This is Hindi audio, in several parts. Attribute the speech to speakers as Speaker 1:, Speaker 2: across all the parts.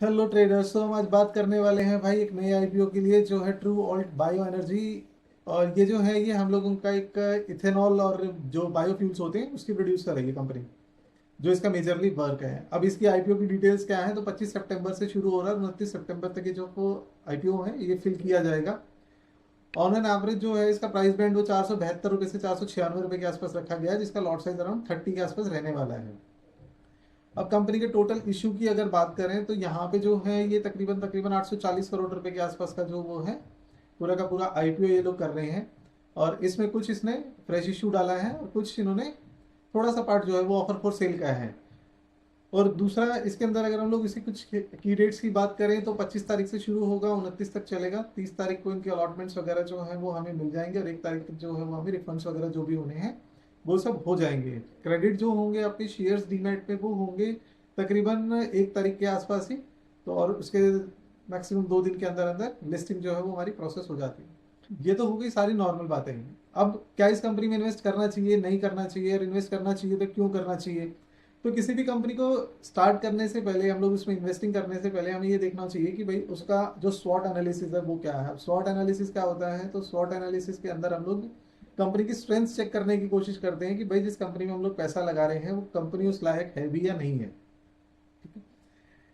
Speaker 1: Hello traders. तो हम आज बात करने वाले हैं भाई एक नए आईपीओ के लिए जो है ट्रू ऑल्ट बायो एनर्जी। और ये जो है ये हम लोगों का एक इथेनॉल और जो बायोफ्यूल्स होते हैं उसकी प्रोड्यूस कर रही है कंपनी, जो इसका मेजरली वर्क है। अब इसकी आईपीओ की डिटेल्स क्या है, तो 25 सितंबर से शुरू हो रहा है, 29 सितंबर तक ये जो आईपीओ है ये फिल किया जाएगा। ऑन एन एवरेज जो है इसका प्राइस बैंड वो 472 रुपये से 496 रुपये के आसपास रखा गया है, जिसका लॉट साइज अराउंड 30 के आसपास रहने वाला है। अब कंपनी के टोटल इशू की अगर बात करें तो यहाँ पे जो है ये तकरीबन तकरीबन 840 करोड़ रुपए के आसपास का जो वो है पूरा का पूरा आईपीओ ये लोग कर रहे हैं। और इसमें कुछ इसने फ्रेश इशू डाला है और कुछ इन्होंने थोड़ा सा पार्ट जो है वो ऑफर फॉर सेल का है। और दूसरा इसके अंदर अगर हम लोग इसी कुछ की डेट्स की बात करें तो 25 तारीख से शुरू होगा, 29 तक चलेगा। 30 तारीख को इनके अलॉटमेंट्स वगैरह जो है वो हमें मिल जाएंगे और 1 तारीख तक जो है वो हमें रिफंड्स वगैरह जो भी होने हैं वो सब हो जाएंगे। क्रेडिट जो होंगे आपके शेयर्स डीमैट पे वो होंगे तकरीबन 1 तारीख के आसपास ही। तो और उसके मैक्सिमम 2 दिन के अंदर अंदर लिस्टिंग जो है वो हमारी प्रोसेस हो जाती है। ये तो हो गई सारी नॉर्मल बातें। अब क्या इस कंपनी में इन्वेस्ट करना चाहिए, नहीं करना चाहिए, और इन्वेस्ट करना चाहिए तो क्यों करना चाहिए। तो किसी भी कंपनी को स्टार्ट करने से पहले, हम लोग उसमें इन्वेस्टिंग करने से पहले हमें ये देखना चाहिए कि भाई उसका जो स्वॉट एनालिसिस है वो क्या है। स्वॉट एनालिसिस क्या होता है, तो स्वॉट एनालिसिस के अंदर हम लोग कंपनी की स्ट्रेंथ चेक करने की कोशिश करते हैं कि भाई जिस कंपनी में हम लोग पैसा लगा रहे हैं वो कंपनी उस लायक है भी या नहीं है। ठीक है।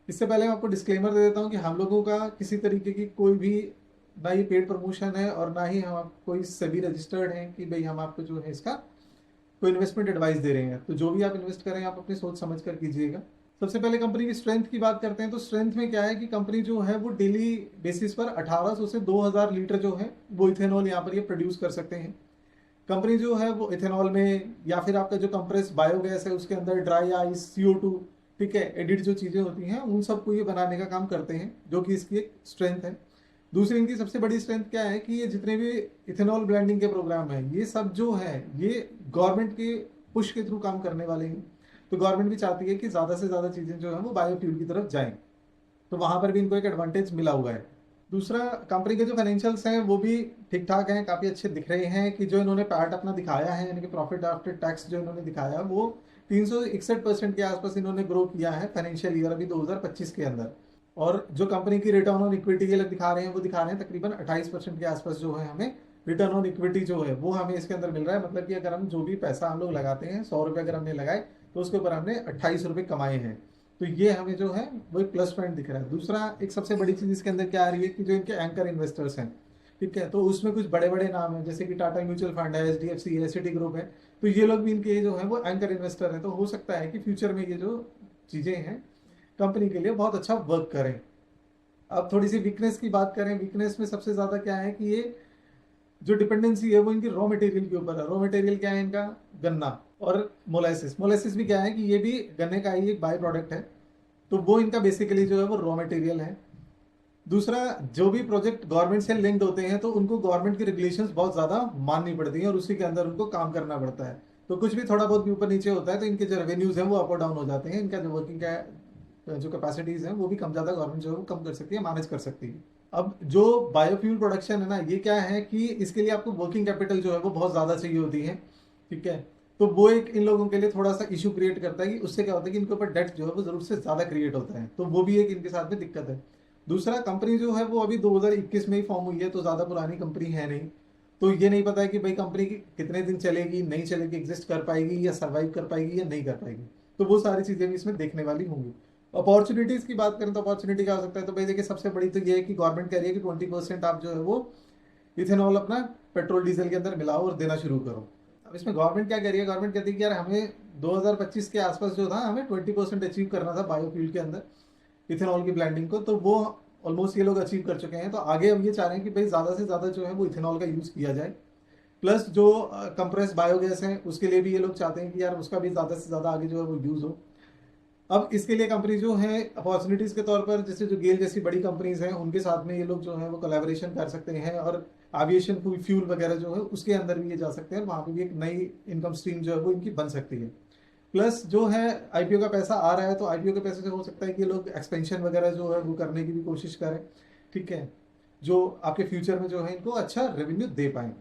Speaker 1: इससे पहले मैं आपको डिस्क्लेमर दे देता हूँ कि हम लोगों का किसी तरीके की कोई भी ना ये पेड प्रमोशन है और ना ही हम कोई सभी रजिस्टर्ड हैं कि भाई हम आपको जो है इसका कोई इन्वेस्टमेंट एडवाइस दे रहे हैं। तो जो भी आप इन्वेस्ट करें आप अपनी सोच समझ कर कीजिएगा। सबसे पहले कंपनी की स्ट्रेंथ की बात करते हैं। तो स्ट्रेंथ में क्या है कि कंपनी जो है वो डेली बेसिस पर 1800 से 2000 लीटर जो है वो इथेनॉल यहाँ पर ये प्रोड्यूस कर सकते हैं। कंपनी जो है वो इथेनॉल में या फिर आपका जो कंप्रेस बायोगैस है उसके अंदर ड्राई आइस, CO2, ठीक है, एडिड जो चीज़ें होती हैं उन सबको ये बनाने का काम करते हैं, जो कि इसकी एक स्ट्रेंथ है। दूसरी इनकी सबसे बड़ी स्ट्रेंथ क्या है कि ये जितने भी इथेनॉल ब्लेंडिंग के प्रोग्राम है ये सब जो है ये गवर्नमेंट के पुश के थ्रू काम करने वाले हैं। तो गवर्नमेंट भी चाहती है कि ज़्यादा से ज़्यादा चीज़ें जो है वो बायोफ्यूल की तरफ जाएं। तो वहां पर भी इनको एक एडवांटेज मिला हुआ है। दूसरा, कंपनी के जो फाइनेंशियल्स हैं वो भी ठीक ठाक हैं, काफ़ी अच्छे दिख रहे हैं। कि जो इन्होंने पैट अपना दिखाया है यानी कि प्रॉफिट आफ्टर टैक्स जो इन्होंने दिखाया वो 361% के आसपास इन्होंने ग्रो किया है फाइनेंशियल ईयर अभी 2025 के अंदर। और जो कंपनी की रिटर्न ऑन इक्विटी ये लोग दिखा रहे हैं वो दिखा रहे हैं तकरीबन 28% के आसपास जो है हमें रिटर्न ऑन इक्विटी जो है वो हमें इसके अंदर मिल रहा है। मतलब कि अगर हम जो भी पैसा हम लोग लगाते हैं, 100 रुपये अगर हमने लगाए तो उसके ऊपर हमने 28 रुपये कमाए हैं। तो ये हमें जो है वो एक प्लस पॉइंट दिख रहा है। दूसरा, एक सबसे बड़ी चीज इसके अंदर क्या आ रही है कि जो इनके एंकर इन्वेस्टर्स हैं, ठीक है, तो उसमें कुछ बड़े बड़े नाम हैं जैसे कि टाटा म्यूचुअल फंड है, HDFC है, सिटी ग्रुप है। तो ये लोग भी इनके जो है वो एंकर इन्वेस्टर हैं। तो हो सकता है कि फ्यूचर में ये जो चीजें हैं कंपनी के लिए बहुत अच्छा वर्क करें। अब थोड़ी सी वीकनेस की बात करें। वीकनेस में सबसे ज्यादा क्या है कि ये जो डिपेंडेंसी है वो इनकी रॉ मटेरियल के ऊपर है। रॉ मटेरियल क्या है इनका, गन्ना और मोलासिस। मोलासिस भी क्या है कि ये भी गन्ने का ही एक बाय प्रोडक्ट है। तो वो इनका बेसिकली जो है वो रॉ मटेरियल है। दूसरा, जो भी प्रोजेक्ट गवर्नमेंट से लिंक्ड होते हैं तो उनको गवर्नमेंट की रेगुलेशंस बहुत ज़्यादा माननी पड़ती हैं और उसी के अंदर उनको काम करना पड़ता है। तो कुछ भी थोड़ा बहुत भी ऊपर नीचे होता है तो इनके जो रेवेन्यूज हैं वो अप और डाउन हो जाते हैं। इनका जो वर्किंग का जो कैपेसिटीज हैं वो भी कम ज़्यादा गवर्नमेंट जो है वो कम कर सकती है, मैनेज कर सकती है। अब जो बायोफ्यूल प्रोडक्शन है ना, ये क्या है कि इसके लिए आपको वर्किंग कैपिटल जो है वो बहुत ज़्यादा चाहिए होती है। ठीक है। तो वो एक इन लोगों के लिए थोड़ा सा इशू क्रिएट करता है कि उससे क्या होता है कि इनके ऊपर डेट जो है वो जरूर से ज़्यादा क्रिएट होता है। तो वो भी एक इनके साथ में दिक्कत है। दूसरा, कंपनी जो है वो अभी 2021 में ही फॉर्म हुई है, तो ज़्यादा पुरानी कंपनी है नहीं। तो ये नहीं पता है कि भाई कंपनी की कितने दिन चलेगी, नहीं चलेगी, एग्जिस्ट कर पाएगी या सर्वाइव कर पाएगी या नहीं कर पाएगी। तो वो सारी चीज़ें भी इसमें देखने वाली होंगी। अपॉर्चुनिटीज की बात करें तो अपॉर्चुनिटी क्या हो सकता है, तो भाई देखिए सबसे बड़ी तो ये है कि गवर्नमेंट कह रही है कि 20% आप जो है वो इथेनॉल अपना पेट्रोल डीजल के अंदर मिलाओ और देना शुरू करो। अब इसमें गवर्नमेंट क्या कह रही है, गवर्नमेंट कहती है कि यार हमें 2025 के आसपास जो था हमें 20% अचीव करना था बायोफ्यूल के अंदर इथेनॉल की ब्लेंडिंग को। तो वो ऑलमोस्ट ये लोग अचीव कर चुके हैं। तो आगे अब ये चाह रहे हैं कि भाई ज़्यादा से ज़्यादा जो है वो इथेनॉल का यूज़ किया जाए। प्लस जो कंप्रेस बायोगैस है उसके लिए भी ये लोग चाहते हैं कि यार उसका भी ज़्यादा से ज़्यादा आगे जो है वो यूज़ हो। अब इसके लिए कंपनी जो है अपॉर्चुनिटीज के तौर पर जैसे जो गेल जैसी बड़ी कंपनीज हैं उनके साथ में ये लोग जो है वो कोलैबोरेशन कर सकते हैं और एविएशन फ्यूल वगैरह जो है उसके अंदर भी ये जा सकते हैं और वहाँ पे भी एक नई इनकम स्ट्रीम जो है वो इनकी बन सकती है। प्लस जो है आईपीओ का पैसा आ रहा है, तो आईपीओ के पैसे से हो सकता है कि ये लोग एक्सपेंशन वगैरह जो है वो करने की भी कोशिश करें। ठीक है, जो आपके फ्यूचर में जो है इनको अच्छा रेवेन्यू दे पाए।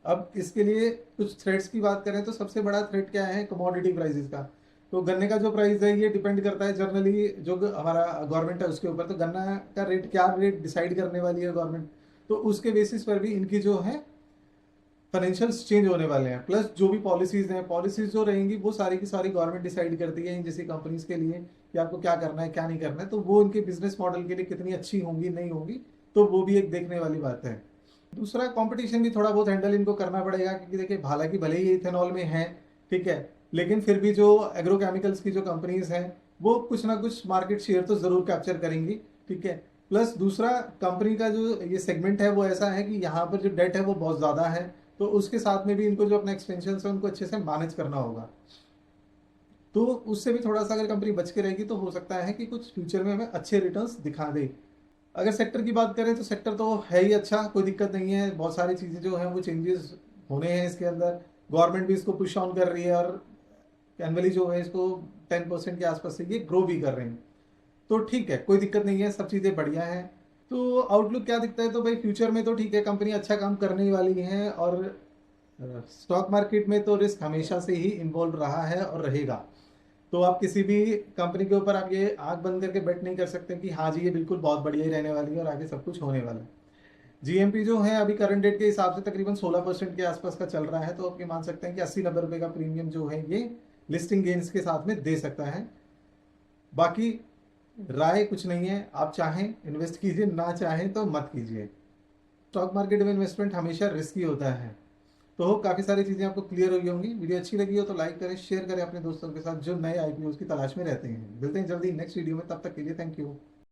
Speaker 1: अब इसके लिए कुछ थ्रेट्स की बात करें तो सबसे बड़ा थ्रेट क्या है, कमोडिटी प्राइसेस का। तो गन्ने का जो प्राइस है ये डिपेंड करता है जनरली जो हमारा गवर्नमेंट है उसके ऊपर। तो गन्ना का रेट क्या रेट डिसाइड करने वाली है गवर्नमेंट, तो उसके बेसिस पर भी इनकी जो है फाइनेंशियल्स चेंज होने वाले हैं। प्लस जो भी पॉलिसीज हैं, पॉलिसीज जो रहेंगी वो सारी की सारी गवर्नमेंट डिसाइड करती है इन जैसी कंपनीज के लिए कि आपको क्या करना है क्या नहीं करना है। तो वो उनके बिजनेस मॉडल के लिए कितनी अच्छी होंगी नहीं होंगी, तो वो भी एक देखने वाली बात है। दूसरा, कंपटीशन भी थोड़ा बहुत हैंडल इनको करना पड़ेगा, क्योंकि देखिए हालांकि भले ही इथेनॉल में है, ठीक है, लेकिन फिर भी जो एग्रोकेमिकल्स की जो कंपनीज हैं वो कुछ ना कुछ मार्केट शेयर तो जरूर कैप्चर करेंगी, ठीक है। प्लस दूसरा, कंपनी का जो ये सेगमेंट है वो ऐसा है कि यहाँ पर जो डेट है वो बहुत ज़्यादा है, तो उसके साथ में भी इनको जो अपना एक्सपेंशन है उनको अच्छे से मैनेज करना होगा। तो उससे भी थोड़ा सा अगर कंपनी बच के रहेगी तो हो सकता है कि कुछ फ्यूचर में हमें अच्छे रिटर्न्स दिखा दे। अगर सेक्टर की बात करें तो सेक्टर तो है ही अच्छा, कोई दिक्कत नहीं है। बहुत सारी चीज़ें जो हैं वो चेंजेस होने हैं इसके अंदर। गवर्नमेंट भी इसको पुश ऑन कर रही है और एनुअली जो है इसको 10% के आसपास से ये ग्रो भी कर रहे हैं। तो ठीक है, कोई दिक्कत नहीं है, सब चीज़ें बढ़िया हैं। तो आउटलुक क्या दिखता है, तो भाई फ्यूचर में तो ठीक है, कंपनी अच्छा काम करने वाली है। और स्टॉक मार्केट में तो रिस्क हमेशा से ही इन्वॉल्व रहा है और रहेगा। तो आप किसी भी कंपनी के ऊपर आप ये आंख बंद करके बेट नहीं कर सकते कि हाँ जी ये बिल्कुल बहुत बढ़िया ही रहने वाली है और आगे सब कुछ होने वाला है। जीएमपी जो है अभी करंट डेट के हिसाब से तकरीबन 16% के आसपास का चल रहा है। तो आप ये मान सकते हैं कि 80-90 रुपए का प्रीमियम जो है ये लिस्टिंग गेन्स के साथ में दे सकता है। बाकी राय कुछ नहीं है, आप चाहें इन्वेस्ट कीजिए, ना चाहें तो मत कीजिए। स्टॉक मार्केट में इन्वेस्टमेंट हमेशा रिस्की होता है। तो हो काफ़ी सारी चीज़ें आपको क्लियर हुई होंगी। वीडियो अच्छी लगी हो तो लाइक करें, शेयर करें अपने दोस्तों के साथ जो नए आईपीओ की तलाश में रहते हैं। मिलते हैं जल्दी नेक्स्ट वीडियो में, तब तक के लिए थैंक यू।